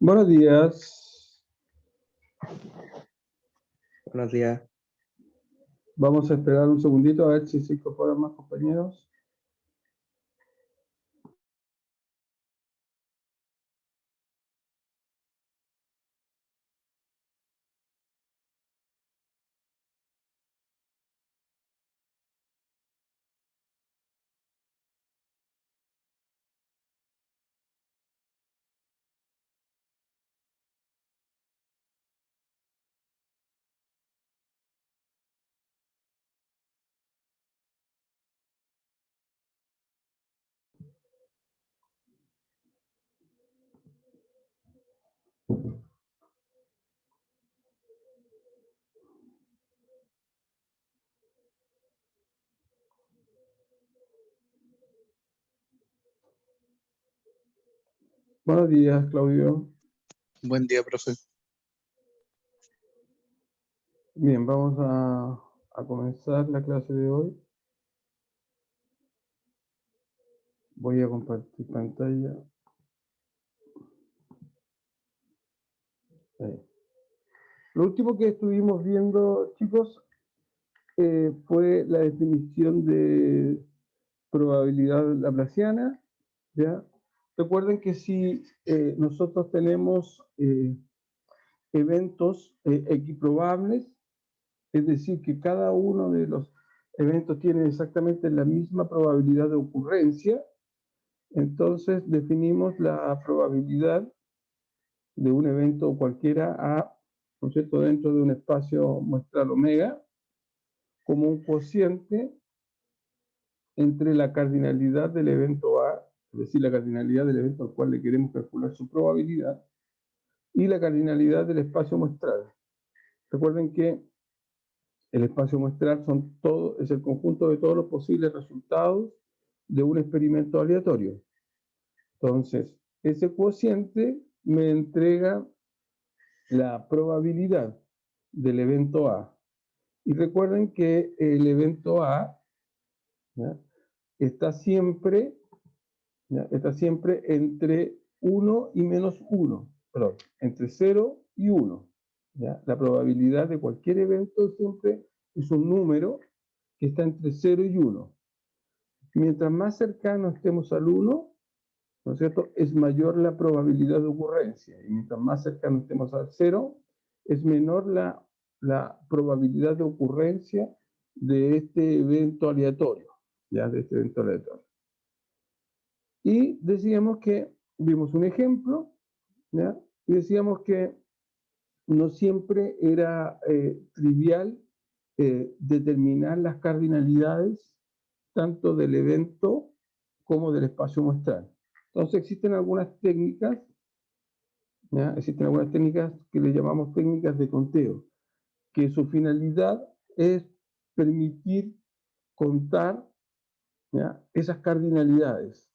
Buenos días. Buenos días. Vamos a esperar un segundito a ver si se incorporan más compañeros. Buenos días, Claudio. Buen día, profe. Bien, vamos a comenzar la clase de hoy. Voy a compartir pantalla. Ahí. Lo último que estuvimos viendo, chicos, fue la definición de probabilidad laplaciana, ¿ya? Recuerden que si nosotros tenemos eventos equiprobables, es decir, que cada uno de los eventos tiene exactamente la misma probabilidad de ocurrencia, entonces definimos la probabilidad de un evento cualquiera A, ¿no es cierto?, dentro de un espacio muestral omega, como un cociente entre la cardinalidad del evento A, es decir, la cardinalidad del evento al cual le queremos calcular su probabilidad, y la cardinalidad del espacio muestral. Recuerden que el espacio muestral es el conjunto de todos los posibles resultados de un experimento aleatorio. Entonces, ese cociente me entrega la probabilidad del evento A. Y recuerden que el evento A, ¿ya?, está siempre entre 1 y menos 1, perdón, entre 0 y 1. ¿Ya? La probabilidad de cualquier evento siempre es un número que está entre 0 y 1. Mientras más cercano estemos al 1, ¿no es cierto?, es mayor la probabilidad de ocurrencia. Y mientras más cercano estemos al 0, es menor la probabilidad de ocurrencia de este evento aleatorio. ¿Ya? De este evento aleatorio. Y decíamos que, vimos un ejemplo, ¿ya?, y decíamos que no siempre era trivial determinar las cardinalidades tanto del evento como del espacio muestral. Entonces existen algunas técnicas, ¿ya?, que le llamamos técnicas de conteo, que su finalidad es permitir contar, ¿ya?, esas cardinalidades.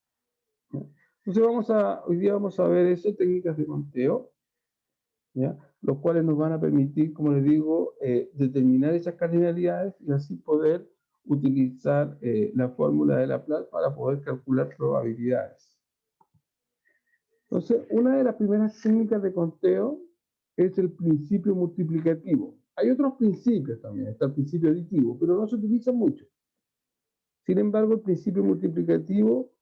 ¿Ya? Entonces hoy día vamos a ver eso, técnicas de conteo, ¿ya?, los cuales nos van a permitir, como les digo, determinar esas cardinalidades y así poder utilizar la fórmula de Laplace para poder calcular probabilidades. Entonces, una de las primeras técnicas de conteo es el principio multiplicativo. Hay otros principios también, está el principio aditivo, pero no se utiliza mucho. Sin embargo, el principio multiplicativo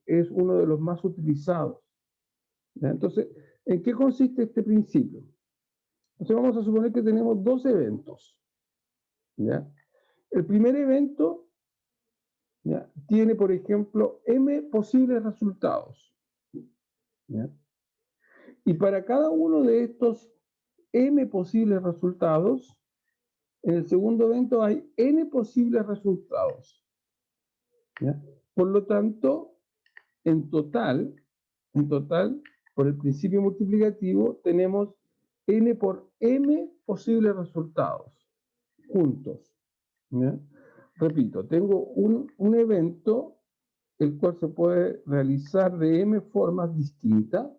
es uno de los más utilizados. ¿Ya? Entonces, ¿en qué consiste este principio? Entonces vamos a suponer que tenemos dos eventos. ¿Ya? El primer evento, ¿ya?, tiene, por ejemplo, m posibles resultados. ¿Ya? Y para cada uno de estos m posibles resultados, en el segundo evento hay n posibles resultados. ¿Ya? Por lo tanto, en total, por el principio multiplicativo, tenemos n por m posibles resultados juntos. ¿Ya? Repito, tengo un evento el cual se puede realizar de m formas distintas,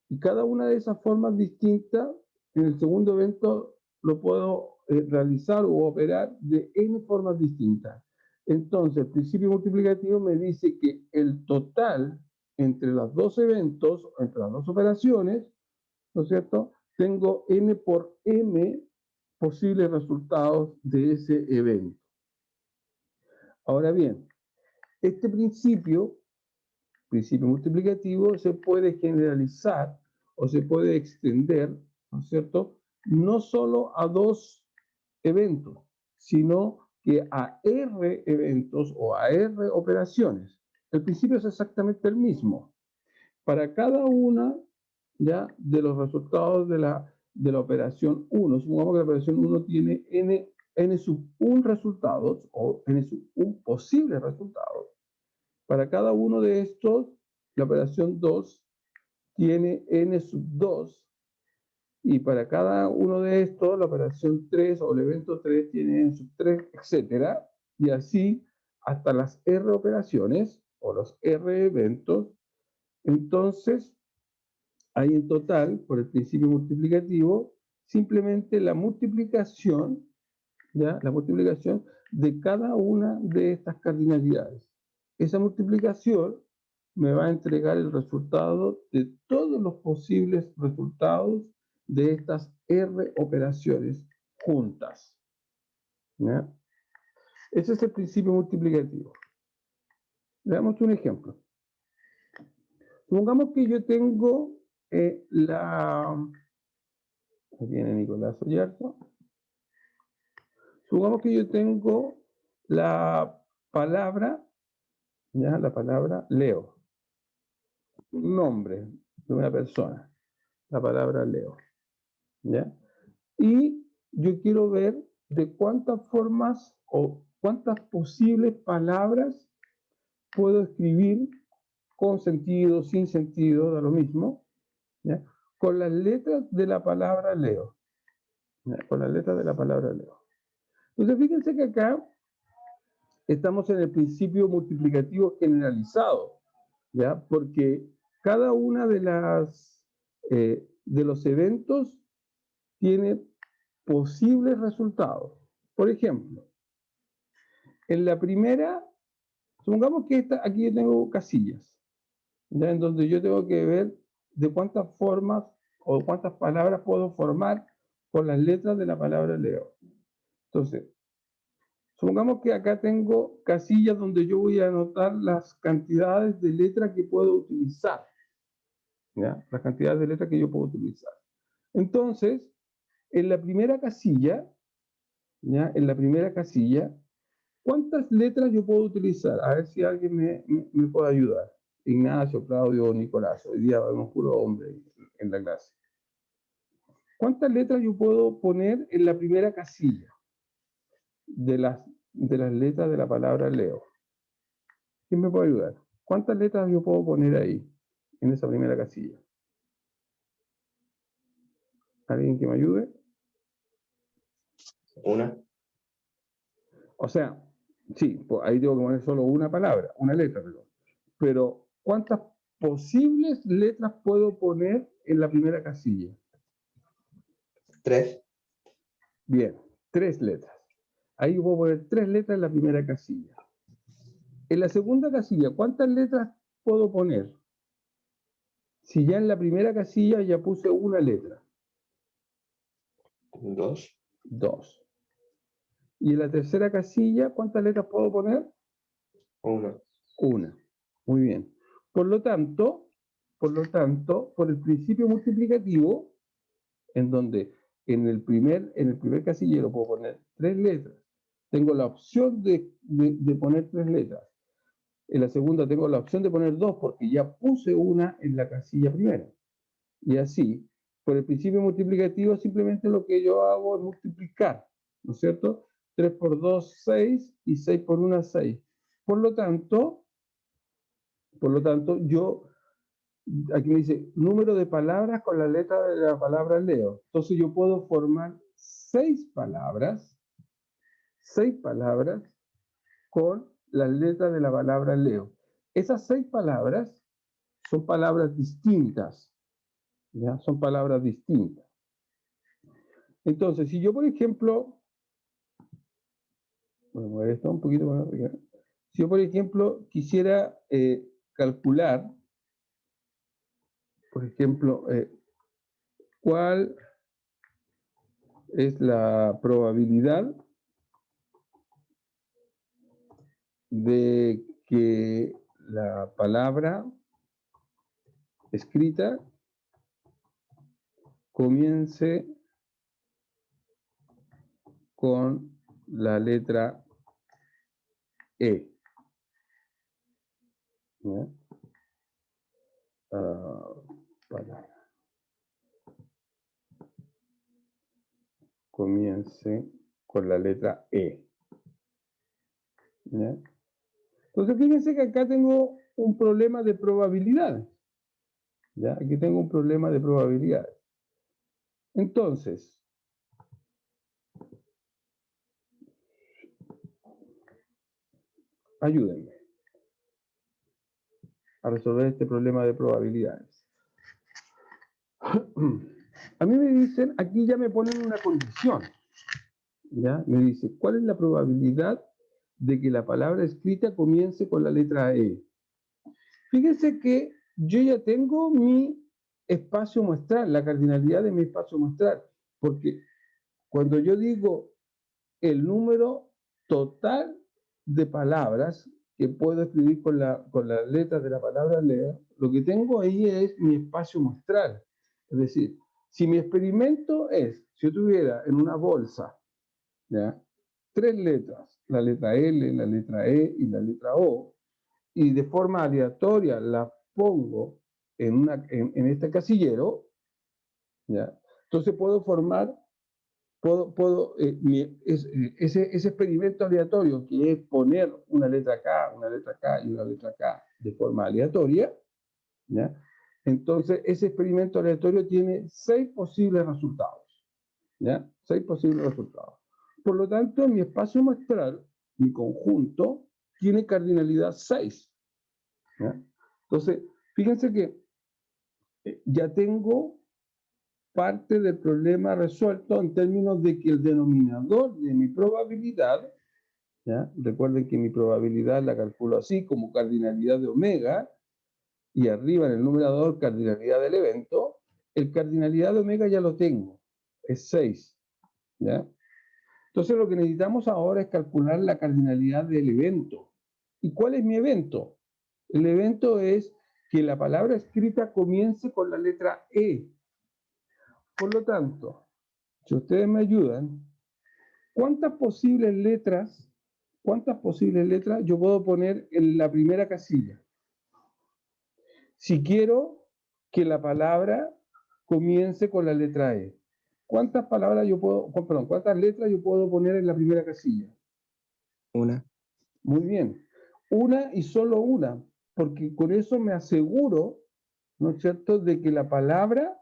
y cada una de esas formas distintas, en el segundo evento lo puedo realizar o operar de n formas distintas. Entonces, el principio multiplicativo me dice que el total entre los dos eventos, entre las dos operaciones, ¿no es cierto? Tengo n por m posibles resultados de ese evento. Ahora bien, este principio multiplicativo, se puede generalizar o se puede extender, ¿no es cierto? No solo a dos eventos, sino que a R eventos o a R operaciones. El principio es exactamente el mismo. Para cada una ya de los resultados de la operación 1, supongamos que la operación 1 tiene n sub 1 resultados o n sub 1 posibles resultados. Para cada uno de estos, la operación 2 tiene n sub 2, y para cada uno de estos, la operación 3 o el evento 3 tiene n sub 3, etc. Y así hasta las R operaciones o los R eventos. Entonces, hay en total, por el principio multiplicativo, simplemente la multiplicación, ¿ya? La multiplicación de cada una de estas cardinalidades. Esa multiplicación me va a entregar el resultado de todos los posibles resultados de estas R operaciones juntas, ¿ya? Ese es el principio multiplicativo. Veamos un ejemplo. Supongamos que yo tengo aquí viene Nicolás Ollarzo. Supongamos que yo tengo la palabra, ¿ya? La palabra Leo. Un nombre de una persona. La palabra Leo, ¿ya? Y yo quiero ver de cuántas formas o cuántas posibles palabras puedo escribir con sentido, sin sentido, da lo mismo, ¿ya? Con las letras de la palabra Leo. ¿Ya? Con las letras de la palabra Leo. Entonces, fíjense que acá estamos en el principio multiplicativo generalizado, ¿ya? Porque cada una de los eventos tiene posibles resultados. Por ejemplo, en la primera, supongamos que aquí yo tengo casillas, ¿ya? En donde yo tengo que ver de cuántas formas o cuántas palabras puedo formar con las letras de la palabra Leo. Entonces, supongamos que acá tengo casillas donde yo voy a anotar las cantidades de letras que puedo utilizar, ¿ya? Las cantidades de letras que yo puedo utilizar. Entonces, en la primera casilla, ¿ya? En la primera casilla, ¿cuántas letras yo puedo utilizar? A ver si alguien me puede ayudar. Ignacio, Claudio, Nicolás. Hoy día vemos puro hombre en la clase. ¿Cuántas letras yo puedo poner en la primera casilla de las letras de la palabra Leo? ¿Quién me puede ayudar? ¿Cuántas letras yo puedo poner ahí, en esa primera casilla? ¿Alguien que me ayude? Una. O sea, sí, pues ahí tengo que poner solo una palabra, una letra, perdón. Pero, ¿cuántas posibles letras puedo poner en la primera casilla? 3. Bien, 3 letras. Ahí puedo poner 3 letras en la primera casilla. En la segunda casilla, ¿cuántas letras puedo poner? Si ya en la primera casilla ya puse una letra. 2. 2. Y en la tercera casilla, ¿cuántas letras puedo poner? 1. Una. Muy bien. Por lo tanto, por el principio multiplicativo, en donde en el primer casillero puedo poner 3 letras, tengo la opción de poner 3 letras. En la segunda tengo la opción de poner 2 porque ya puse una en la casilla primera. Y así, por el principio multiplicativo, simplemente lo que yo hago es multiplicar, ¿no es cierto? 3 por 2, 6, y 6 por 1, 6. Por lo tanto, yo, aquí me dice, número de palabras con la letra de la palabra Leo. Entonces yo puedo formar 6 palabras con las letras de la palabra Leo. Esas 6 palabras son palabras distintas, ¿ya? Son palabras distintas. Entonces, si yo, por ejemplo, voy a mover esto un poquito más arriba. Si yo, por ejemplo, quisiera calcular, por ejemplo, ¿cuál es la probabilidad de que la palabra escrita comience con la letra E? ¿Ya? Palabra. Comience con la letra E. ¿Ya? Entonces, fíjense que acá tengo un problema de probabilidades. ¿Ya? Aquí tengo un problema de probabilidades. Entonces, ayúdenme a resolver este problema de probabilidades. A mí me dicen, aquí ya me ponen una condición. ¿Ya? Me dice, ¿cuál es la probabilidad de que la palabra escrita comience con la letra E? Fíjense que yo ya tengo mi espacio muestral, la cardinalidad de mi espacio muestral, porque cuando yo digo el número total de palabras que puedo escribir con las letras de la palabra leer, lo que tengo ahí es mi espacio muestral. Es decir, si mi experimento es, si yo tuviera en una bolsa, ¿ya?, 3 letras, la letra L, la letra E y la letra O, y de forma aleatoria las pongo en este casillero, ¿ya?, entonces puedo formar, ese experimento aleatorio, que es poner una letra acá y una letra acá de forma aleatoria, ¿ya?, entonces ese experimento aleatorio tiene 6 posibles resultados, ¿ya? 6 posibles resultados. Por lo tanto, mi espacio muestral, mi conjunto, tiene cardinalidad 6. ¿Ya? Entonces, fíjense que ya tengo parte del problema resuelto en términos de que el denominador de mi probabilidad, ¿ya?, recuerden que mi probabilidad la calculo así, como cardinalidad de omega, y arriba en el numerador cardinalidad del evento. El cardinalidad de omega ya lo tengo, es 6. ¿Ya? Entonces lo que necesitamos ahora es calcular la cardinalidad del evento. ¿Y cuál es mi evento? El evento es que la palabra escrita comience con la letra E. Por lo tanto, si ustedes me ayudan, ¿cuántas posibles letras yo puedo poner en la primera casilla? Si quiero que la palabra comience con la letra E, ¿cuántas letras yo puedo poner en la primera casilla? Una. Muy bien. Una y solo una, porque con eso me aseguro, ¿no es cierto?, de que la palabra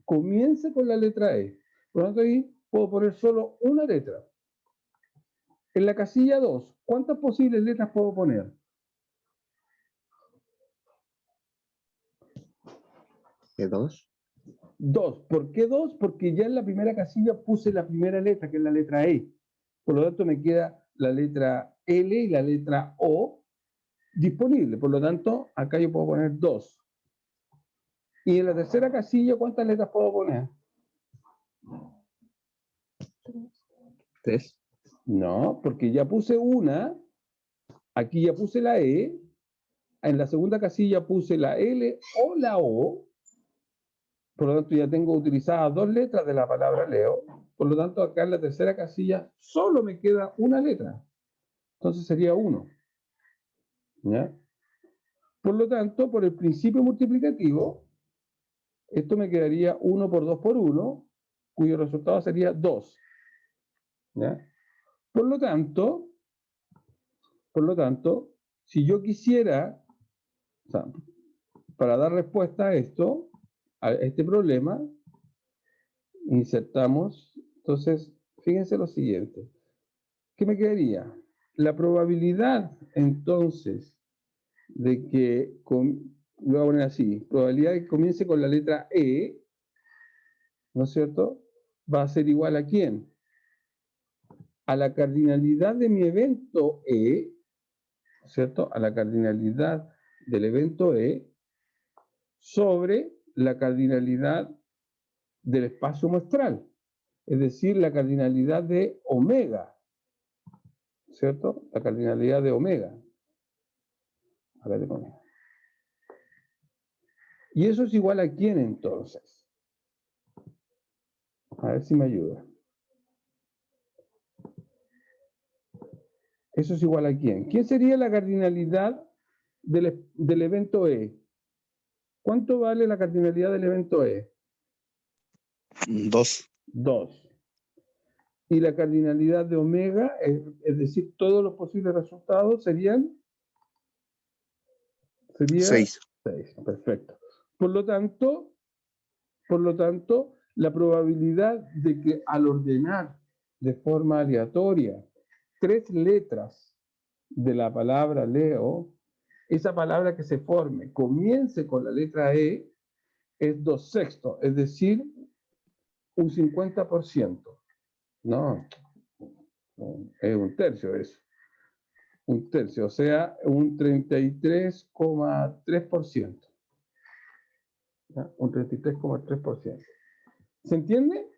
comience con la letra E. Por lo tanto, ahí puedo poner solo una letra. En la casilla 2, ¿cuántas posibles letras puedo poner? ¿De 2? 2. ¿Por qué 2? Porque ya en la primera casilla puse la primera letra, que es la letra E. Por lo tanto, me queda la letra L y la letra O disponible. Por lo tanto, acá yo puedo poner 2. Y en la tercera casilla, ¿cuántas letras puedo poner? 3. No, porque ya puse una, aquí ya puse la E, en la segunda casilla puse la L o la O, por lo tanto ya tengo utilizadas 2 letras de la palabra Leo, por lo tanto acá en la tercera casilla solo me queda una letra, entonces sería 1. ¿Ya? Por lo tanto, por el principio multiplicativo, esto me quedaría 1 por 2 por 1, cuyo resultado sería 2. ¿Ya? Por lo tanto, si yo quisiera, o sea, para dar respuesta a esto, a este problema, insertamos, entonces, fíjense lo siguiente. ¿Qué me quedaría? La probabilidad, entonces, de que, voy a poner así, probabilidad de que comience con la letra E, ¿no es cierto?, va a ser igual a ¿quién? A la cardinalidad de mi evento E, ¿cierto?, a la cardinalidad del evento E, sobre la cardinalidad del espacio muestral, es decir, la cardinalidad de omega, ¿cierto? La cardinalidad de omega. Acá te pongo. ¿Y eso es igual a quién entonces? A ver si me ayuda. ¿Eso es igual a quién? ¿Quién sería la cardinalidad del evento E? ¿Cuánto vale la cardinalidad del evento E? 2. 2. Y la cardinalidad de omega, es decir, todos los posibles resultados sería 6. 6. Perfecto. Por lo tanto, la probabilidad de que al ordenar de forma aleatoria 3 letras de la palabra Leo, esa palabra que se forme comience con la letra E, es 2/6, es decir, un 50%. No, es un tercio eso. Un tercio, o sea, un 33,3%. Un 33,3%. ¿Se entiende?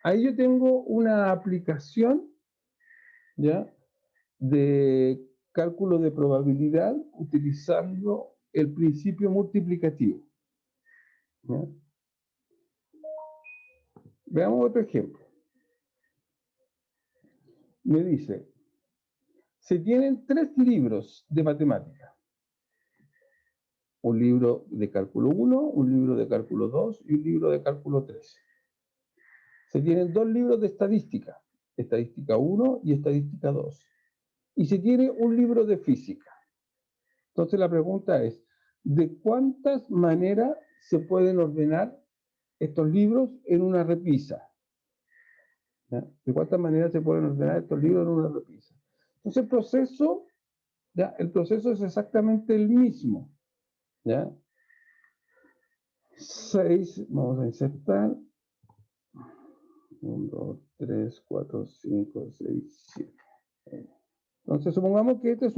Ahí yo tengo una aplicación, ¿ya?, de cálculo de probabilidad utilizando el principio multiplicativo. ¿Ya? Veamos otro ejemplo. Me dice, se tienen 3 libros de matemática. Un libro de cálculo 1, un libro de cálculo 2 y un libro de cálculo 3. Se tienen 2 libros de estadística, estadística 1 y estadística 2. Y se tiene un libro de física. Entonces la pregunta es, ¿de cuántas maneras se pueden ordenar estos libros en una repisa? ¿Ya? ¿De cuántas maneras se pueden ordenar estos libros en una repisa? Entonces el proceso es exactamente el mismo. ¿Ya? 6, vamos a insertar. 1, 2, 3, 4, 5, 6, 7. Entonces supongamos que esta es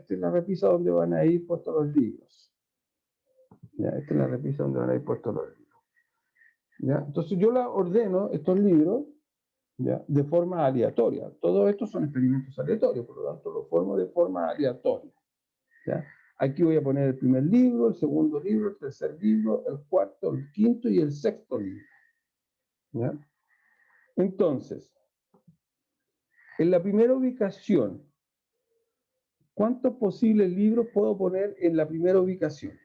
la repisa donde van a ir puestos los libros. ¿Ya? Esta es la repisa donde van a ir puestos los libros. ¿Ya? Entonces yo la ordeno, estos libros, ¿ya?, de forma aleatoria. Todos estos son experimentos aleatorios, por lo tanto los formo de forma aleatoria. ¿Ya? Aquí voy a poner el primer libro, el segundo libro, el tercer libro, el cuarto, el quinto y el sexto libro. ¿Ya? Entonces, en la primera ubicación, ¿cuántos posibles libros puedo poner en la primera ubicación?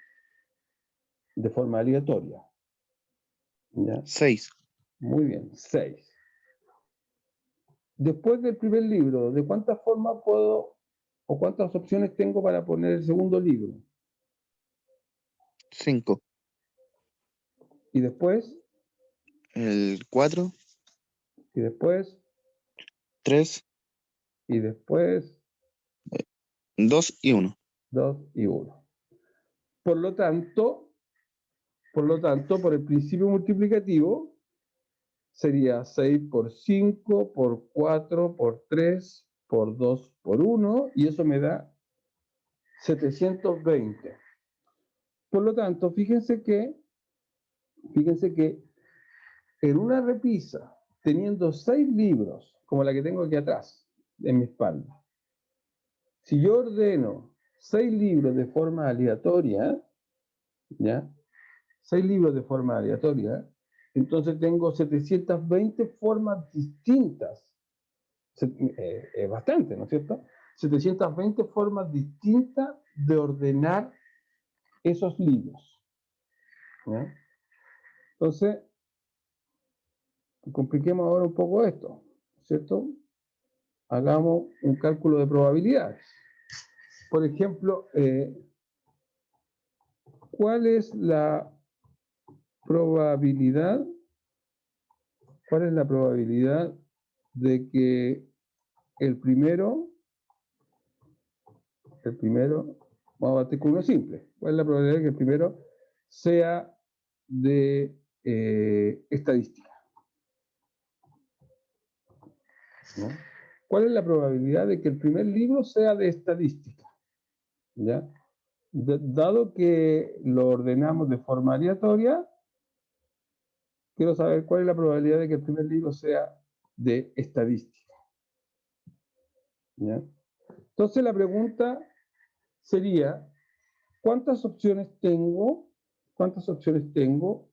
De forma aleatoria. ¿Ya? 6. Muy bien, 6. Después del primer libro, ¿de cuántas formas puedo o cuántas opciones tengo para poner el segundo libro? 5. Y después, El 4. y después, 3. y después, 2 y 1. 2 y 1. Por lo tanto, por el principio multiplicativo, sería 6 por 5, por 4, por 3, por 2, por 1, y eso me da 720. Por lo tanto, fíjense que en una repisa, teniendo 6 libros, como la que tengo aquí atrás, en mi espalda, si yo ordeno 6 libros de forma aleatoria, ¿ya? 6 libros de forma aleatoria, entonces tengo 720 formas distintas. Es bastante, ¿no es cierto? 720 formas distintas de ordenar esos libros. ¿Ya? Entonces, compliquemos ahora un poco esto, ¿cierto? Hagamos un cálculo de probabilidades. Por ejemplo, ¿cuál es la probabilidad? ¿Cuál es la probabilidad de que el primero, vamos a partir con uno simple? ¿Cuál es la probabilidad de que el primero sea de estadística? ¿No? ¿Cuál es la probabilidad de que el primer libro sea de estadística? ¿Ya? Dado que lo ordenamos de forma aleatoria, quiero saber cuál es la probabilidad de que el primer libro sea de estadística. ¿Ya? Entonces la pregunta sería, ¿cuántas opciones tengo? ¿Cuántas opciones tengo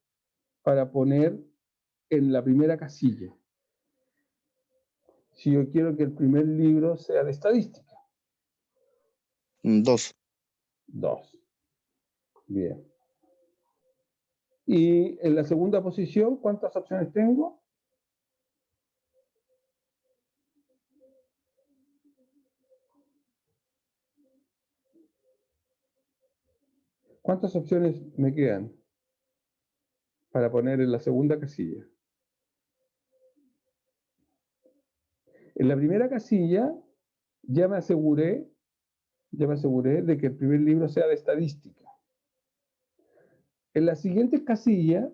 para poner en la primera casilla? Si yo quiero que el primer libro sea de estadística. 2. 2. Bien. Y en la segunda posición, ¿cuántas opciones tengo? ¿Cuántas opciones me quedan para poner en la segunda casilla? En la primera casilla ya me aseguré de que el primer libro sea de estadística. En la siguiente casilla,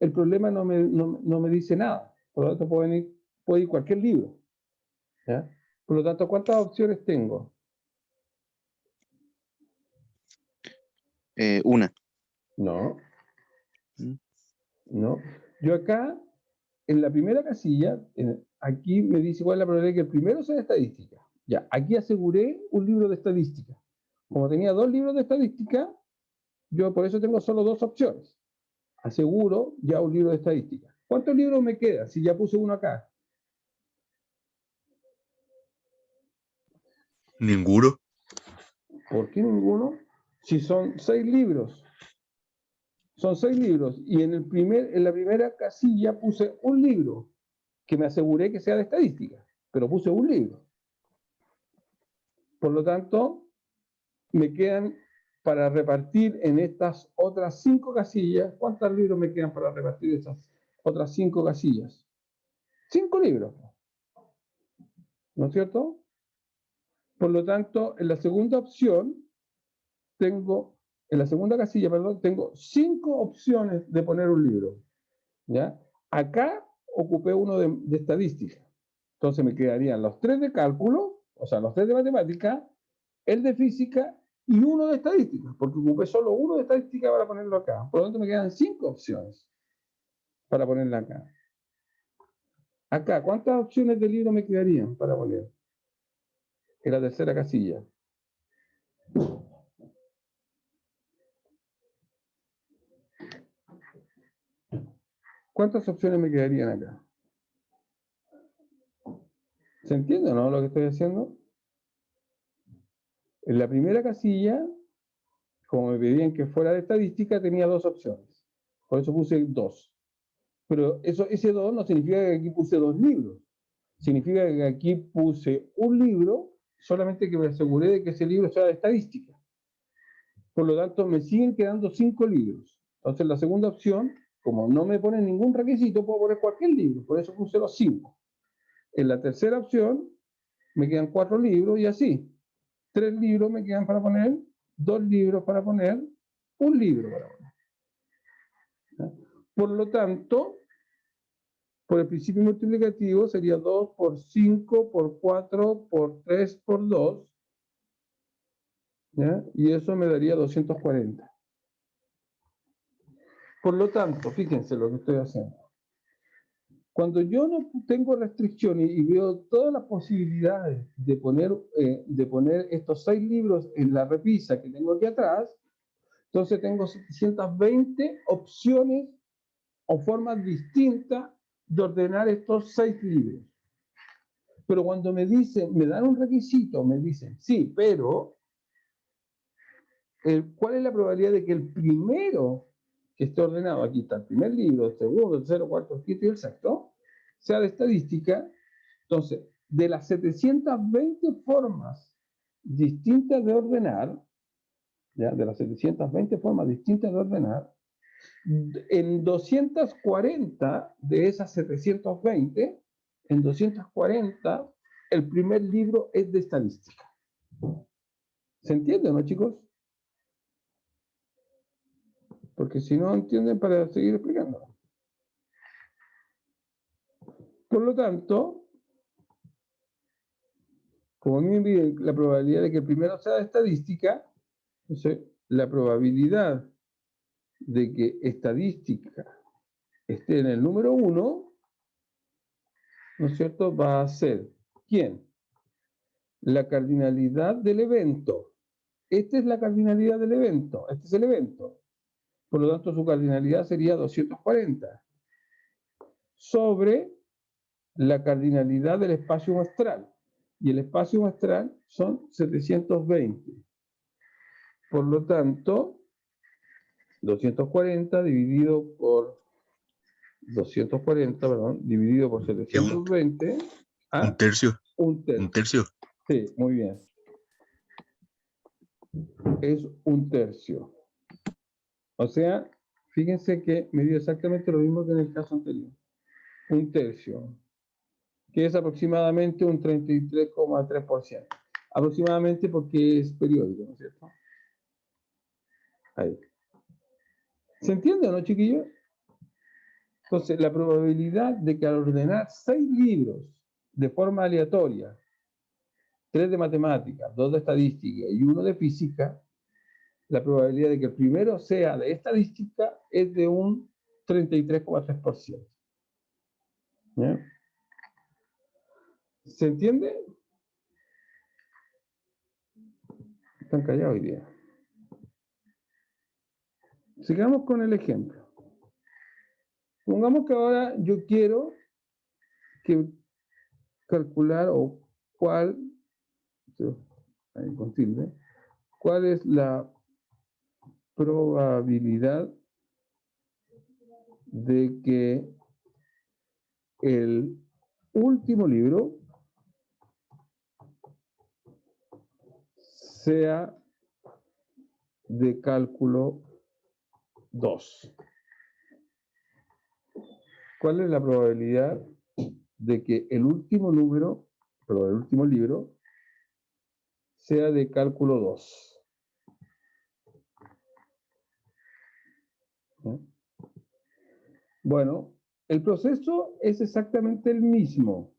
el problema no me dice nada. Por lo tanto, puede ir cualquier libro. ¿Ya? Por lo tanto, ¿cuántas opciones tengo? 1. No, ¿Mm? no. Yo acá, en la primera casilla, aquí me dice cuál es la probabilidad de que el primero sea de estadística. Ya, aquí aseguré un libro de estadística. Como tenía 2 libros de estadística, yo por eso tengo solo 2 opciones. Aseguro ya un libro de estadística. ¿Cuántos libros me quedan si ya puse uno acá? Ninguno. ¿Por qué ninguno? Si son 6 libros. Son 6 libros. Y en la primera casilla puse un libro, que me aseguré que sea de estadística, pero puse un libro. Por lo tanto, me quedan para repartir en estas otras 5 casillas. ¿Cuántos libros me quedan para repartir esas otras 5 casillas? 5 libros, ¿no es cierto? Por lo tanto, en la segunda opción, en la segunda casilla, perdón, tengo 5 opciones de poner un libro. ¿Ya? Acá ocupé uno de estadística. Entonces me quedarían los 3 de cálculo, o sea, los 3 de matemática, el de física y uno de estadística, porque ocupé solo uno de estadística para ponerlo acá. Por lo tanto, me quedan 5 opciones para ponerla acá. Acá, ¿cuántas opciones de libro me quedarían para poner? En la tercera casilla. ¿Cuántas opciones me quedarían acá? ¿Se entiende, no, lo que estoy haciendo? En la primera casilla, como me pedían que fuera de estadística, tenía 2 opciones. Por eso puse 2. Pero ese 2 no significa que aquí puse 2 libros. Significa que aquí puse un libro, solamente que me aseguré de que ese libro sea de estadística. Por lo tanto, me siguen quedando 5 libros. Entonces, la segunda opción, como no me pone ningún requisito, puedo poner cualquier libro. Por eso puse los 5. En la tercera opción, me quedan 4 libros y así. 3 libros me quedan para poner, 2 libros para poner, un libro para poner. ¿Ya? Por lo tanto, por el principio multiplicativo sería 2 por 5 por 4 por 3 por 2. ¿Ya? Y eso me daría 240. Por lo tanto, fíjense lo que estoy haciendo. Cuando yo no tengo restricciones y veo todas las posibilidades de poner estos 6 libros en la repisa que tengo aquí atrás, entonces tengo 720 opciones o formas distintas de ordenar estos 6 libros. Pero cuando me dan un requisito, me dicen, sí, pero ¿cuál es la probabilidad de que el primero que esté ordenado, aquí está el primer libro, el segundo, el tercero, cuarto, el quinto y el sexto, sea de estadística? Entonces, de las 720 formas distintas de ordenar, ¿ya? De las 720 formas distintas de ordenar, en 240 de esas 720, en 240, el primer libro es de estadística. ¿Se entiende, no, chicos? Porque si no entienden, para seguir explicando. Por lo tanto, como a mí me piden la probabilidad de que el primero sea de estadística, Entonces, la probabilidad de que estadística esté en el número 1, ¿no es cierto?, va a ser, ¿quién? La cardinalidad del evento. Esta es la cardinalidad del evento, este es el evento. Por lo tanto, su cardinalidad sería 240 sobre la cardinalidad del espacio muestral. Y el espacio muestral son 720. Por lo tanto, 240 dividido por 720, Un tercio. un tercio. Un tercio. Sí, muy bien. Es un tercio. O sea, fíjense que me dio exactamente lo mismo que en el caso anterior. Un tercio, que es aproximadamente un 33,3%. Aproximadamente porque es periódico, ¿no es cierto? Ahí. ¿Se entiende o no, chiquillos? Entonces, la probabilidad de que al ordenar 6 libros de forma aleatoria, 3 de matemáticas, 2 de estadística y 1 de física, la probabilidad de que el primero sea de estadística es de un 33,3%. ¿Ya? ¿Se entiende? Están callados hoy día. Sigamos con el ejemplo. Pongamos que ahora yo quiero que calcular o cuál, ahí con tilde, cuál es la probabilidad de que el último libro sea de cálculo 2. ¿Cuál es la probabilidad de que el último número, perdón, el último libro sea de cálculo 2? ¿Eh? Bueno, el proceso es exactamente el mismo.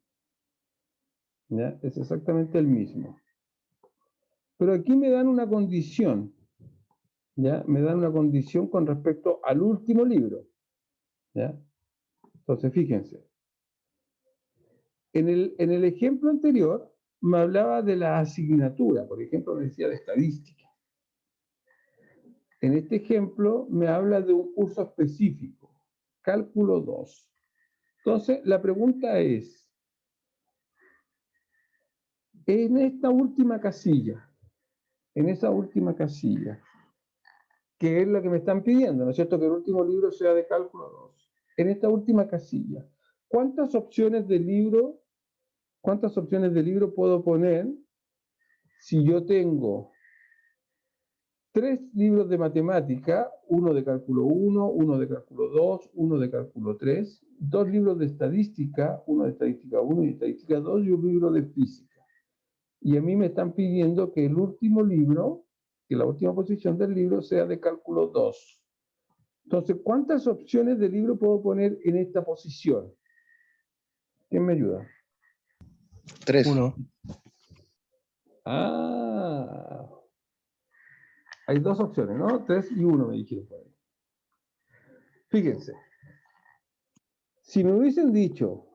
¿Ya? Es exactamente el mismo. Pero aquí me dan una condición. ¿Ya? Me dan una condición con respecto al último libro. ¿Ya? Entonces, fíjense. En el ejemplo anterior me hablaba de la asignatura, por ejemplo, me decía de estadística. En este ejemplo me habla de un curso específico, cálculo 2. Entonces, la pregunta es, en esta última casilla, que es lo que me están pidiendo, ¿no es cierto? Que el último libro sea de cálculo 2. En esta última casilla, ¿cuántas opciones de libro puedo poner si yo tengo 3 libros de matemática, uno de cálculo 1, uno de cálculo 2, uno de cálculo 3, 2 libros de estadística, uno de estadística 1 y estadística 2 y un libro de física? Y a mí me están pidiendo que el último libro, que la última posición del libro sea de cálculo 2. Entonces, ¿cuántas opciones de libro puedo poner en esta posición? ¿Quién me ayuda? 3. 1. Ah, hay 2 opciones, ¿no? 3 y 1 me dijeron por ahí. Fíjense, si me hubiesen dicho,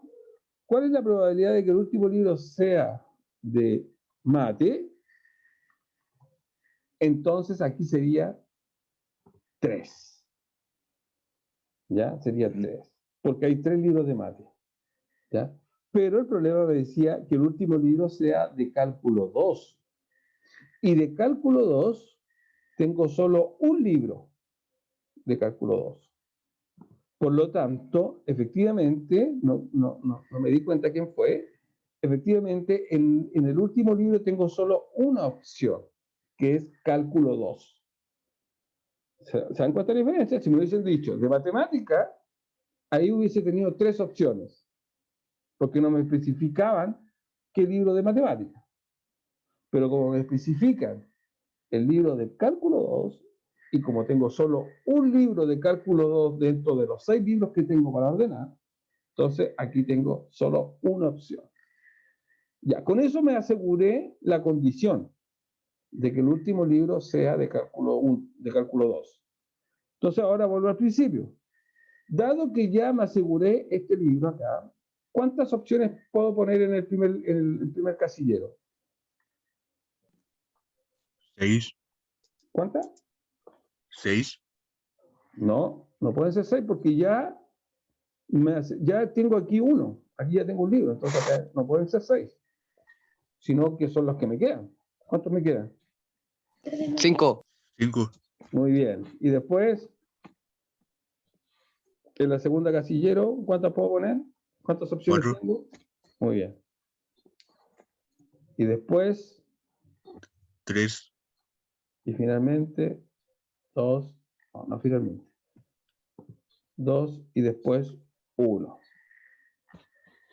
¿cuál es la probabilidad de que el último libro sea de mate? Entonces aquí sería 3. ¿Ya? Sería 3. Porque hay 3 libros de mate. ¿Ya? Pero el problema me decía que el último libro sea de cálculo 2. Y de cálculo 2 tengo solo un libro de cálculo 2. Por lo tanto, efectivamente, no me di cuenta quién fue. Efectivamente, en el último libro tengo solo una opción, que es cálculo 2. ¿Se dan cuenta de la diferencia? Si me hubiesen dicho de matemática, ahí hubiese tenido 3 opciones, porque no me especificaban qué libro de matemática. Pero como me especifican el libro de cálculo 2, y como tengo solo un libro de cálculo 2 dentro de los 6 libros que tengo para ordenar, entonces aquí tengo solo una opción. Ya, con eso me aseguré la condición. de que el último libro sea de cálculo 1, de cálculo 2. Entonces ahora vuelvo al principio. Dado que ya me aseguré este libro acá, ¿cuántas opciones puedo poner en el primer casillero? 6. ¿Cuántas? 6. No, no pueden ser 6 porque ya tengo aquí uno. Aquí ya tengo un libro, entonces acá no pueden ser 6, sino que son los que me quedan. ¿Cuántos me quedan? 5. 5. Muy bien. Y después, en la segunda casillero, ¿cuántas puedo poner? ¿Cuántas opciones 4. tengo? Muy bien. Y después, 3. y finalmente, 2, no finalmente, 2 y después 1.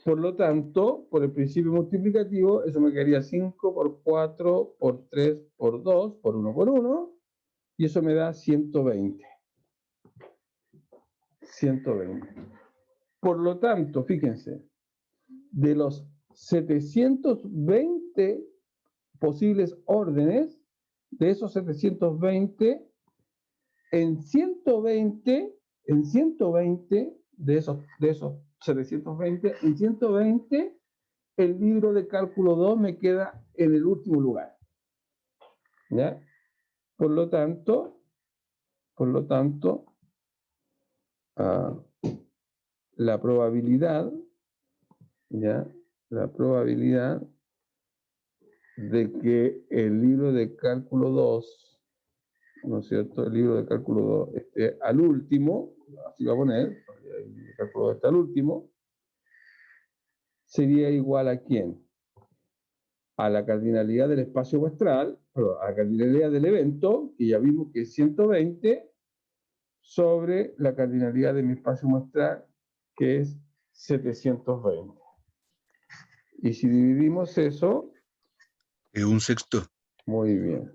Por lo tanto, por el principio multiplicativo, eso me quedaría 5 por 4 por 3 por 2 por 1 por 1, y eso me da 120. 120. Por lo tanto, fíjense, de los 720 posibles órdenes, de esos 720, en 120 de esos 720, en 120, el libro de cálculo 2 me queda en el último lugar. ¿Ya? Por lo tanto, la probabilidad, ¿ya? La probabilidad de que el libro de cálculo 2, ¿no es cierto? El libro de cálculo 2 esté al último, así va a poner, el libro de cálculo 2 está al último, sería igual a ¿quién? A la cardinalidad del espacio muestral, perdón, a la cardinalidad del evento, que ya vimos que es 120, sobre la cardinalidad de mi espacio muestral, que es 720. Y si dividimos eso, Es un sexto. muy bien,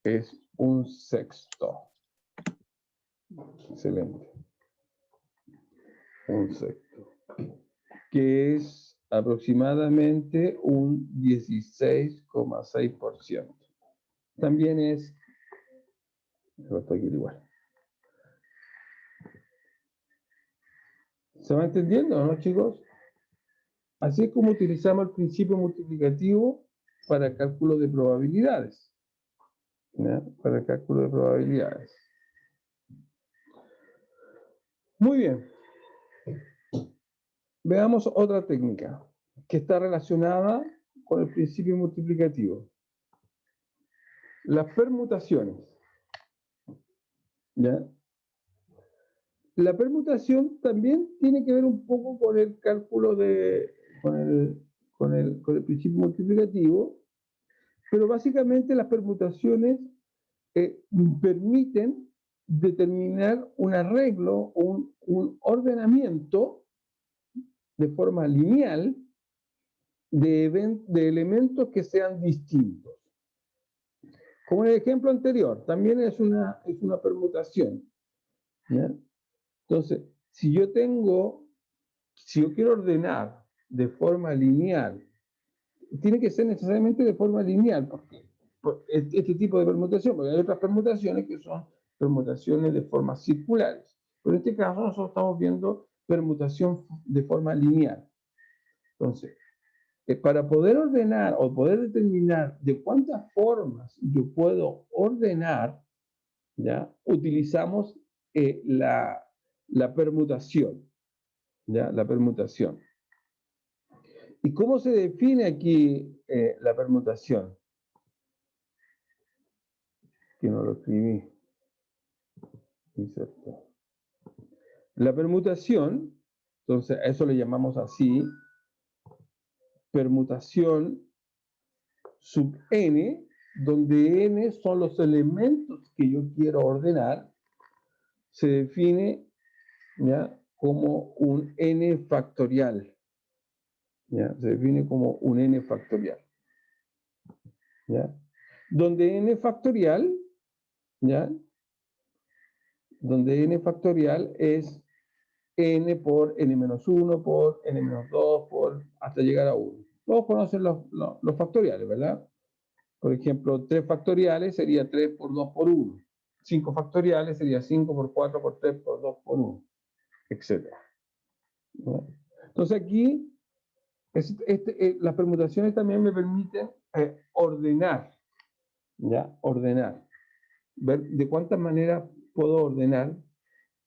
es un sexto. Excelente. Un sexto. Que es aproximadamente un 16,6%. También es, aquí igual. ¿Se va entendiendo, no, chicos? Así es como utilizamos el principio multiplicativo para el cálculo de probabilidades. ¿Ya? Para el cálculo de probabilidades. Muy bien. Veamos otra técnica que está relacionada con el principio multiplicativo. Las permutaciones. ¿Ya? La permutación también tiene que ver un poco con el cálculo con el principio multiplicativo, pero básicamente las permutaciones permiten determinar un arreglo, un ordenamiento de forma lineal de elementos que sean distintos. Como en el ejemplo anterior, también es una permutación. ¿Ya? Entonces, si yo quiero ordenar de forma lineal, tiene que ser necesariamente de forma lineal, porque este tipo de permutación, porque hay otras permutaciones que son permutaciones de formas circulares. Pero en este caso nosotros estamos viendo permutación de forma lineal. Entonces, para poder ordenar o poder determinar de cuántas formas yo puedo ordenar, ¿ya? Utilizamos la permutación. ¿Ya? La permutación. ¿Y cómo se define aquí la permutación? Que no lo escribí. Inserto. La permutación, entonces a eso le llamamos así, permutación sub n, donde n son los elementos que yo quiero ordenar, se define, ¿ya? Como un n factorial. ¿Ya? Se define como un n factorial. ¿Ya? Donde n factorial, ¿ya? Donde n factorial es n por n-1 por n-2 por hasta llegar a 1. Todos conocen los factoriales, ¿verdad? Por ejemplo, 3 factoriales sería 3 por 2 por 1. 5 factoriales sería 5 por 4 por 3 por 2 por 1, etc. ¿No? Entonces aquí, las permutaciones también me permiten ordenar, ¿ya? Ordenar. Ver de cuántas maneras puedo ordenar.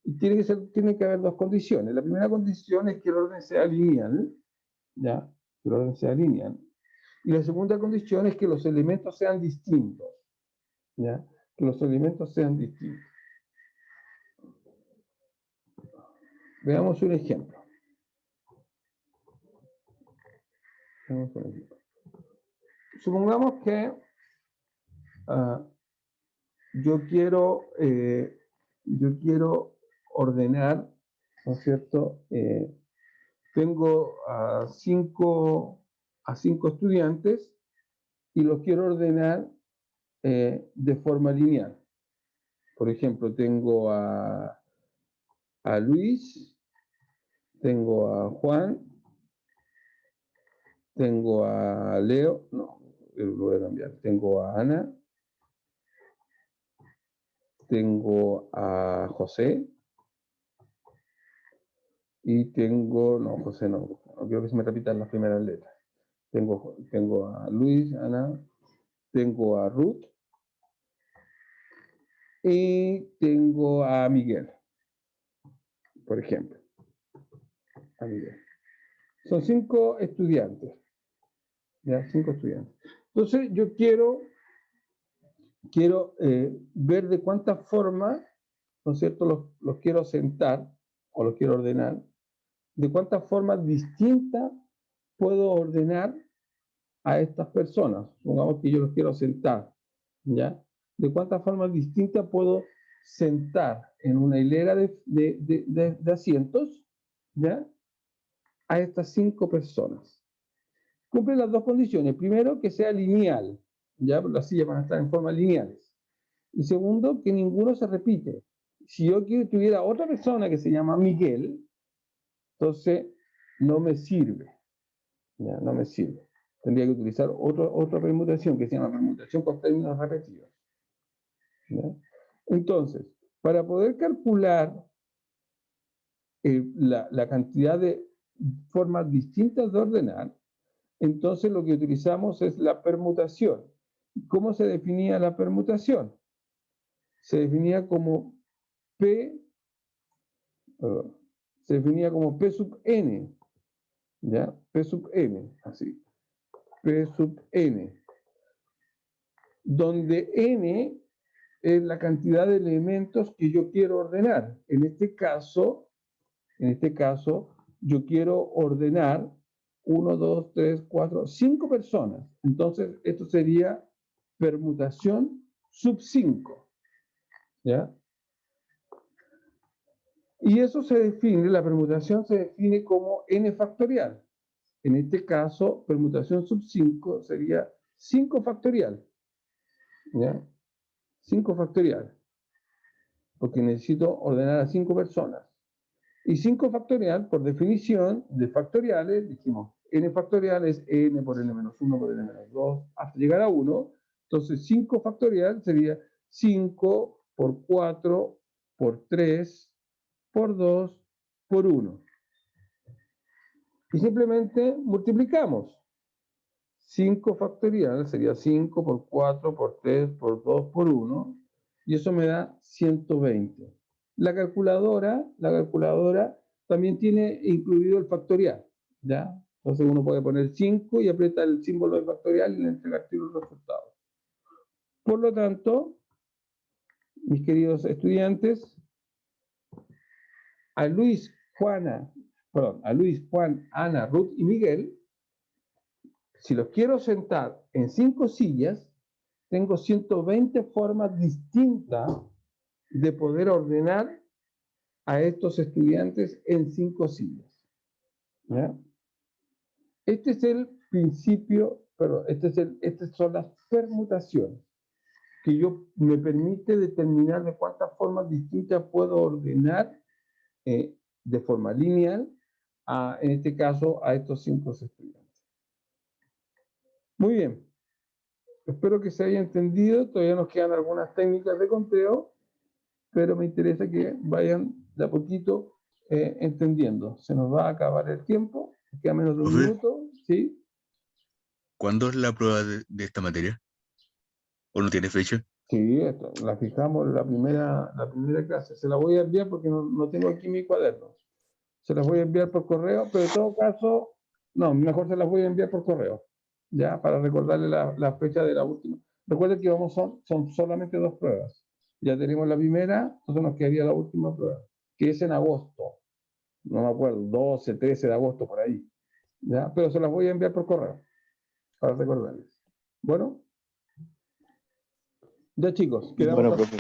Y tiene que haber dos condiciones. La primera condición es que el orden sea lineal, ¿ya? Que el orden sea lineal. Y la segunda condición es que los elementos sean distintos, ¿ya? Que los elementos sean distintos. Veamos un ejemplo. Supongamos que yo quiero ordenar, ¿no es cierto? Tengo a cinco estudiantes y los quiero ordenar de forma lineal. Por ejemplo, tengo a Luis, tengo a Juan, tengo a Leo, no, lo voy a cambiar, tengo a Ana, tengo a José y tengo, no, José no quiero que se me repitan las primeras letras. Tengo a Luis, Ana, tengo a Ruth y tengo a Miguel, por ejemplo. A Miguel. Son 5 estudiantes. ¿Ya? 5 estudiantes. Entonces yo quiero ver de cuántas formas, ¿no es cierto?, los quiero sentar o los quiero ordenar, de cuántas formas distintas puedo ordenar a estas personas. Supongamos que yo los quiero sentar, ¿ya? De cuántas formas distintas puedo sentar en una hilera de asientos, ¿ya? A estas 5 personas. Cumple las dos condiciones. Primero, que sea lineal, ¿ya? Las sillas van a estar en formas lineales. Y segundo, que ninguno se repite. Si yo tuviera otra persona que se llama Miguel, entonces no me sirve. ¿Ya? No me sirve. Tendría que utilizar otra permutación que se llama permutación con términos repetidos. ¿Ya? Entonces, para poder calcular la cantidad de formas distintas de ordenar, entonces lo que utilizamos es la permutación. ¿Cómo se definía la permutación? Se definía como P sub n, ¿ya? P sub n, así. P sub n, donde n es la cantidad de elementos que yo quiero ordenar. En este caso, yo quiero ordenar 1, 2, 3, 4, 5 personas. Entonces, esto sería permutación sub 5, ¿ya? Y eso se define, la permutación se define como n factorial. En este caso, permutación sub 5 sería 5 factorial, ¿ya? 5 factorial, porque necesito ordenar a 5 personas. Y 5 factorial, por definición de factoriales, dijimos, n factorial es n por n menos 1 por n menos 2, hasta llegar a 1. Entonces, 5 factorial sería 5 por 4 por 3 por 2 por 1. Y simplemente multiplicamos. 5 factorial sería 5 por 4 por 3 por 2 por 1. Y eso me da 120. La calculadora también tiene incluido el factorial, ¿ya? Entonces uno puede poner 5 y aprieta el símbolo de factorial y le entrega los resultados. Por lo tanto, mis queridos estudiantes, a Luis, Juan, Ana, Ruth y Miguel, si los quiero sentar en 5 sillas, tengo 120 formas distintas de poder ordenar a estos estudiantes en 5 sillas. ¿Ya? Este es el principio, estas son las permutaciones que me permite determinar de cuántas formas distintas puedo ordenar de forma lineal, en este caso, a estos 5 estudiantes. Muy bien. espero que se haya entendido. Todavía nos quedan algunas técnicas de conteo, pero me interesa que vayan de a poquito entendiendo. Se nos va a acabar el tiempo, queda menos de un Profe. minuto, ¿sí? ¿Cuándo es la prueba de esta materia? ¿O no tiene fecha? Sí, la fijamos la primera clase. Se la voy a enviar porque no tengo aquí mi cuaderno. Se las voy a enviar por correo, pero en todo caso, no, mejor se las voy a enviar por correo, ya, para recordarle la fecha de la última. Recuerden que son solamente 2 pruebas. Ya tenemos la primera, entonces nos quedaría la última prueba, que es en agosto. No me acuerdo, 12, 13 de agosto, por ahí. ¿Ya? Pero se las voy a enviar por correo, para recordarles. Bueno, ya chicos, quedamos Bueno, profe.